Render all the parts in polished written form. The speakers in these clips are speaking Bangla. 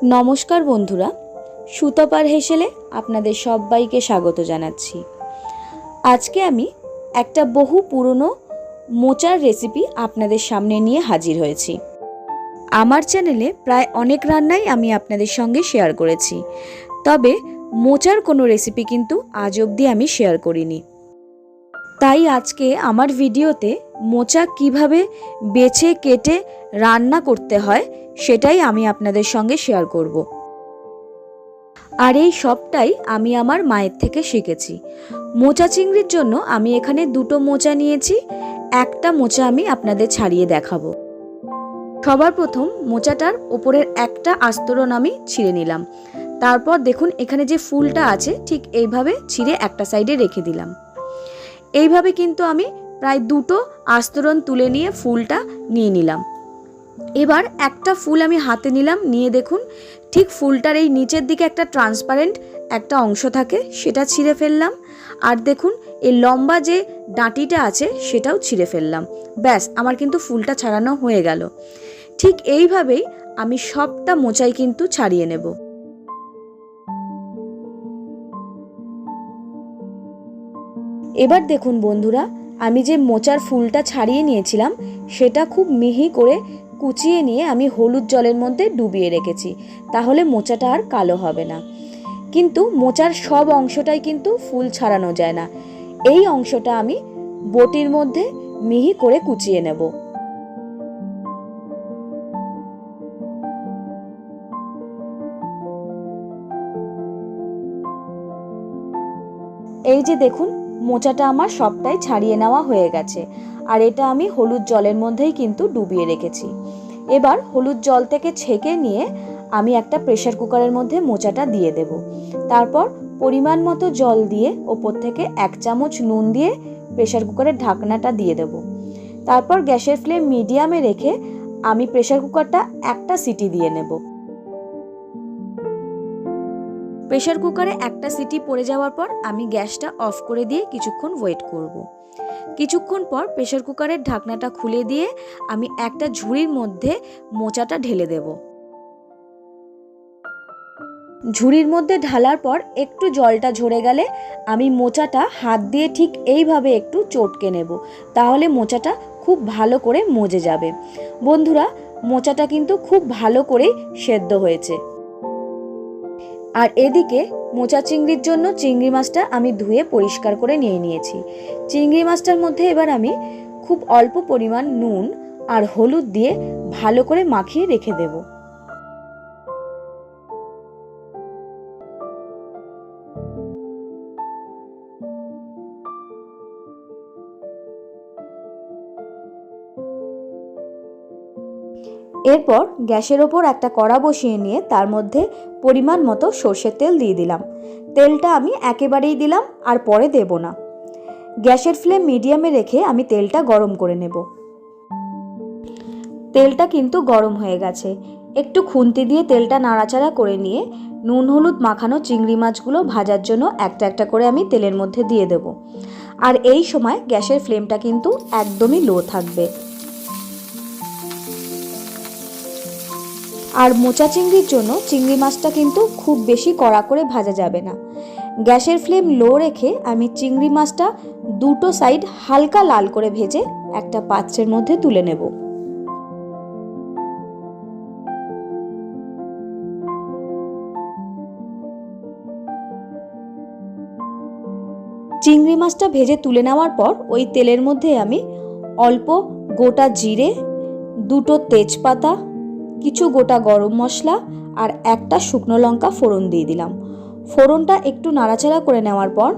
नमस्कार बंधुरा सुतपार हेसेले आपनादेर सबाइके स्वागत जानाच्छि। आजके आमी एकटा बहु पुरोनो मोचार रेसिपि आपनादेर सामने निये हाजिर हयेछि। आमार चैनेले प्राय अनेक रान्नाई आमी आपनादेर संगे शेयार करेछि, तबे मोचार कोनो रेसिपि किन्तु आज अब्दि आमी शेयार करिनि। ताई आजके आमार भिडियोते मोचा किभाबे बेचे केटे रान्ना करते हय सेटाई आमी आपनादेर संगे शेयार करब। आर एई सबटाई आमी आमार मायेर थेके शिखेछि। मोचा चिंगड़िर जोन्नो आमी एखाने दुटो मोचा नियेछि, एकटा मोचा आमी आपनादेर छाड़िये देखाबो। सबार प्रथम मोचाटार ओपरेर एकटा आस्तरन आमी छिड़े निलाम। तारपर देखुन एखाने जे फुलटा आछे ठीक एइभाबे छिड़े एकटा साइडे रेखे दिलाम। এইভাবে কিন্তু আমি প্রায় দুটো আস্তরণ তুলে নিয়ে ফুলটা নিয়ে নিলাম। এবার একটা ফুল আমি হাতে নিলাম, নিয়ে দেখুন ঠিক ফুলটার এই নিচের দিকে একটা ট্রান্সপারেন্ট একটা অংশ থাকে, সেটা ছিঁড়ে ফেললাম। আর দেখুন এই লম্বা যে ডাঁটিটা আছে সেটাও ছিঁড়ে ফেললাম। ব্যাস আমার কিন্তু ফুলটা ছাড়ানো হয়ে গেল। ঠিক এইভাবেই আমি সবটা মোচাই কিন্তু ছাড়িয়ে নেব। এবার দেখুন বন্ধুরা, আমি যে মোচার ফুলটা ছাড়িয়ে নিয়েছিলাম সেটা খুব মিহি করে কুচিয়ে নিয়ে আমি হলুদ জলের মধ্যে ডুবিয়ে রেখেছি, তাহলে মোচাটা আর কালো হবে না। কিন্তু মোচার সব অংশটাই কিন্তু ফুল ছাড়ানো যায় না, এই অংশটা আমি বটির মধ্যে মিহি করে কুচিয়ে নেব। এই যে দেখুন মোচাটা আমার সবটাই ছাড়িয়ে নেওয়া হয়ে গেছে, আর এটা আমি হলুদ জলের মধ্যেই কিন্তু ডুবিয়ে রেখেছি। এবার হলুদ জল থেকে ছেঁকে নিয়ে আমি একটা প্রেসার কুকারের মধ্যে মোচাটা দিয়ে দেব। তারপর পরিমাণ মতো জল দিয়ে ওপর থেকে 1 চামচ নুন দিয়ে প্রেসার কুকারের ঢাকনাটা দিয়ে দেব। তারপর গ্যাসের ফ্লেম মিডিয়ামে রেখে আমি প্রেসার কুকারটা একটা সিটি দিয়ে নেব। প্রেসার কুকারে একটা সিটি পড়ে যাওয়ার পর আমি গ্যাসটা অফ করে দিয়ে কিছুক্ষণ ওয়েট করব। কিছুক্ষণ পর প্রেসার কুকারের ঢাকনাটা খুলে দিয়ে আমি একটা ঝুড়ির মধ্যে মোচাটা ঢেলে দেব। ঝুড়ির মধ্যে ঢালার পর একটু জলটা ঝরে গেলে আমি মোচাটা হাত দিয়ে ঠিক এইভাবে একটু চটকে নেব, তাহলে মোচাটা খুব ভালো করে মজে যাবে। বন্ধুরা, মোচাটা কিন্তু খুব ভালো করেই সেদ্ধ হয়েছে। আর এদিকে মোচা চিংড়ির জন্য চিংড়ি মাছটা আমি ধুয়ে পরিষ্কার করে নিয়ে নিয়েছি। চিংড়ি মাছটার মধ্যে এবার আমি খুব অল্প পরিমাণ নুন আর হলুদ দিয়ে ভালো করে মাখিয়ে রেখে দেব। এরপর গ্যাসের ওপর একটা কড়া বসিয়ে নিয়ে তার মধ্যে পরিমাণ মতো সর্ষের তেল দিয়ে দিলাম। তেলটা আমি একেবারেই দিলাম আর পরে দেব না। গ্যাসের ফ্লেম মিডিয়ামে রেখে আমি তেলটা গরম করে নেব। তেলটা কিন্তু গরম হয়ে গেছে। একটু খুন্তি দিয়ে তেলটা নাড়াচাড়া করে নিয়ে নুন হলুদ মাখানো চিংড়ি মাছগুলো ভাজার জন্য একটা একটা করে আমি তেলের মধ্যে দিয়ে দেব। আর এই সময় গ্যাসের ফ্লেমটা কিন্তু একদমই লো থাকবে। আর মোচা চিংড়ির জন্য চিংড়ি মাছটা কিন্তু খুব বেশি কড়া করে ভাজা যাবে না। গ্যাসের ফ্লেম লো রেখে আমি চিংড়ি মাছটা দুটো সাইড হালকা লাল করে ভেজে একটা পাত্রের মধ্যে তুলে নেব। চিংড়ি মাছটা ভেজে তুলে নেওয়ার পর ওই তেলের মধ্যে আমি অল্প গোটা জিরে, দুটো তেজপাতা, কিছু গোটা গরম মশলা আর একটা শুকনো লঙ্কা ফোড়ন দিয়ে দিলাম। ফোড়নটা একটু নাড়াচাড়া করে নেওয়ার পর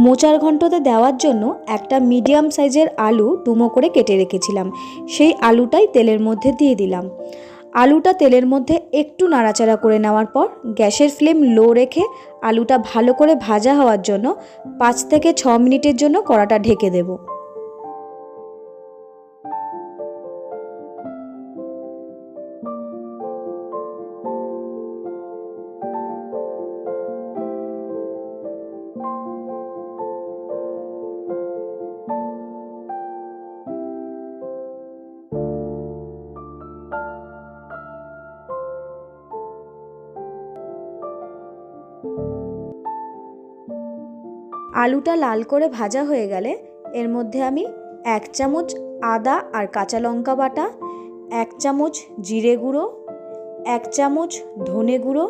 মোচার ঘন্টতে দেওয়ার জন্য একটা মিডিয়াম সাইজের আলু ডুমো করে কেটে রেখেছিলাম, সেই আলুটাই তেলের মধ্যে দিয়ে দিলাম। আলুটা তেলের মধ্যে একটু নাড়াচাড়া করে নেওয়ার পর গ্যাসের ফ্লেম লো রেখে আলুটা ভালো করে ভাজা হওয়ার জন্য 5 থেকে 6 মিনিটের জন্য কড়াটা ঢেকে দেব। আলুটা লাল করে ভাজা হয়ে গেলে এর মধ্যে আমি 1 চামচ আদা আর কাঁচা লঙ্কা বাটা, 1 চামচ জিরে গুঁড়ো, 1 চামচ ধনে গুঁড়ো,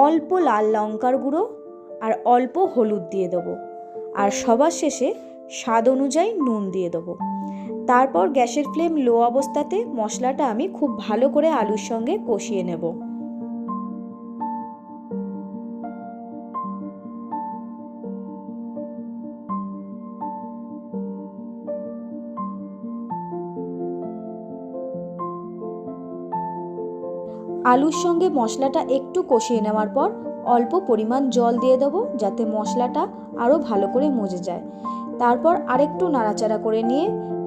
অল্প লাল লঙ্কার গুঁড়ো আর অল্প হলুদ দিয়ে দেবো। আর সবার শেষে স্বাদ অনুযায়ী নুন দিয়ে দেবো। তারপর গ্যাসের ফ্লেম লো অবস্থাতে মশলাটা আমি খুব ভালো করে আলুর সঙ্গে কষিয়ে নেব। আলুর সঙ্গে মশলাটা একটু কষিয়ে নেওয়ার পর অল্প পরিমাণ জল দিয়ে দেবো, যাতে মশলাটা আরও ভালো করে মজে যায়। তারপর আরেকটু নাড়াচাড়া করে নিয়ে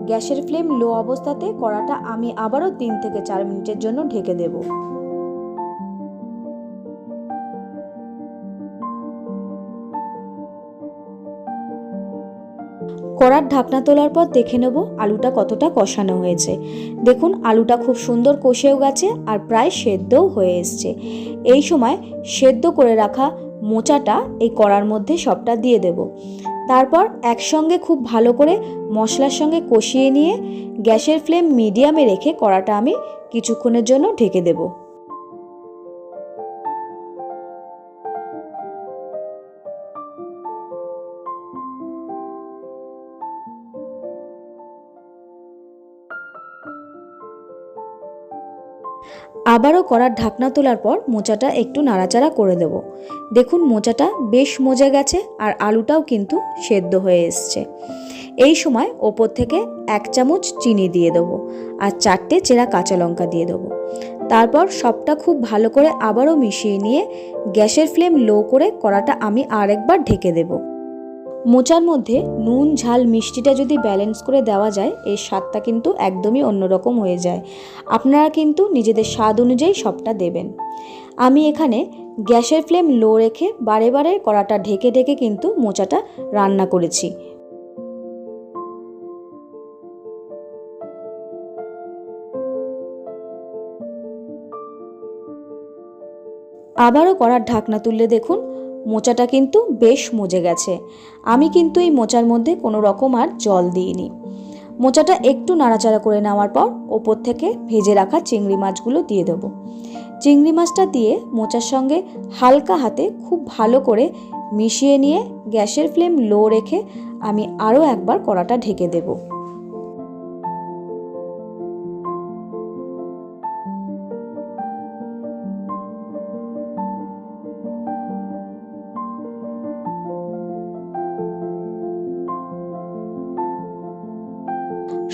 গ্যাসের ফ্লেম লো অবস্থাতে কড়াটা আমি আবারও 3 থেকে 4 মিনিটের জন্য ঢেকে দেব। কড়ার ঢাকনা তোলার পর দেখে নেব আলুটা কতটা কষানো হয়েছে। দেখুন আলুটা খুব সুন্দর কষেও গেছে আর প্রায় সেদ্ধও হয়ে এসছে। এই সময় সেদ্ধ করে রাখা মোচাটা এই কড়ার মধ্যে সবটা দিয়ে দেব। তারপর একসঙ্গে খুব ভালো করে মশলার সঙ্গে কষিয়ে নিয়ে গ্যাসের ফ্লেম মিডিয়ামে রেখে কড়াটা আমি কিছুক্ষণের জন্য ঢেকে দেব। আবারও কড়ার ঢাকনা তোলার পর মোচাটা একটু নাড়াচাড়া করে দেব। দেখুন মোচাটা বেশ মজে গেছে আর আলুটাও কিন্তু সেদ্ধ হয়ে এসছে। এই সময় ওপর থেকে 1 চামচ চিনি দিয়ে দেবো আর 4টে চেরা কাঁচা লঙ্কা দিয়ে দেবো। তারপর সবটা খুব ভালো করে আবারও মিশিয়ে নিয়ে গ্যাসের ফ্লেম লো করে কড়াটা আমি আরেকবার ঢেকে দেব। মোচার মধ্যে নুন ঝাল মিষ্টিটা যদি ব্যালেন্স করে দেওয়া যায় এর স্বাদটা কিন্তু একদমই অন্যরকম হয়ে যায়। আপনারা কিন্তু নিজেদের স্বাদ অনুযায়ী সবটা দেবেন। আমি এখানে গ্যাসের ফ্লেম লো রেখে বারে বারে কড়াটা ঢেকে ঢেকে কিন্তু মোচাটা রান্না করেছি। আবারও কড়ার ঢাকনা তুললে দেখুন মোচাটা কিন্তু বেশ মজে গেছে। আমি কিন্তু এই মোচার মধ্যে কোনো রকম আর জল দিইনি। মোচাটা একটু নাড়াচাড়া করে নেওয়ার পর ওপর থেকে ভেজে রাখা চিংড়ি মাছগুলো দিয়ে দেবো। চিংড়ি মাছটা দিয়ে মোচার সঙ্গে হালকা হাতে খুব ভালো করে মিশিয়ে নিয়ে গ্যাসের ফ্লেম লো রেখে আমি আরও একবার কড়াটা ঢেকে দেবো।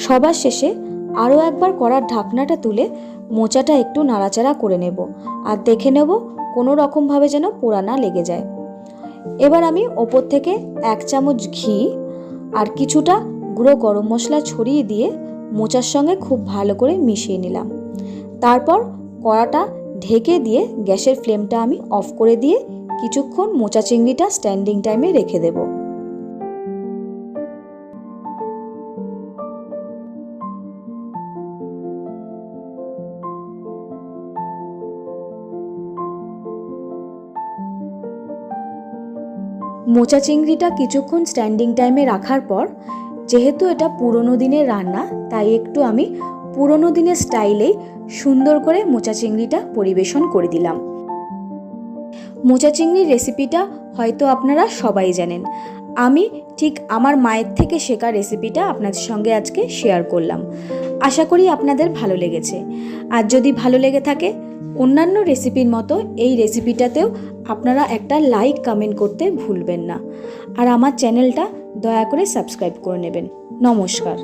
সবার শেষে আরও একবার কড়ার ঢাকনাটা তুলে মোচাটা একটু নাড়াচাড়া করে নেব আর দেখে নেব কোনো রকমভাবে যেন পোড়া না লেগে যায়। এবার আমি ওপর থেকে 1 চামচ ঘি আর কিছুটা গুঁড়ো গরম মশলা ছড়িয়ে দিয়ে মোচার সঙ্গে খুব ভালো করে মিশিয়ে নিলাম। তারপর কড়াটা ঢেকে দিয়ে গ্যাসের ফ্লেমটা আমি অফ করে দিয়ে কিছুক্ষণ মোচা চিংড়িটা স্ট্যান্ডিং টাইমে রেখে দেব। মোচা চিংড়িটা কিছুক্ষণ স্ট্যান্ডিং টাইমে রাখার পর যেহেতু এটা পুরনো দিনের রান্না তাই একটু আমি পুরনো দিনের স্টাইলেই সুন্দর করে মোচা চিংড়িটা পরিবেশন করে দিলাম। মোচা চিংড়ির রেসিপিটা হয়তো আপনারা সবাই জানেন। আমি ঠিক আমার মায়ের থেকে শেখা রেসিপিটা আপনাদের সঙ্গে আজকে শেয়ার করলাম। আশা করি আপনাদের ভালো লেগেছে। আর যদি ভালো লেগে থাকে অন্যান্য রেসিপির মতো এই রেসিপিটাতেও আপনারা একটা লাইক কমেন্ট করতে ভুলবেন না। আর আমার চ্যানেলটা দয়া করে সাবস্ক্রাইব করে নেবেন। নমস্কার।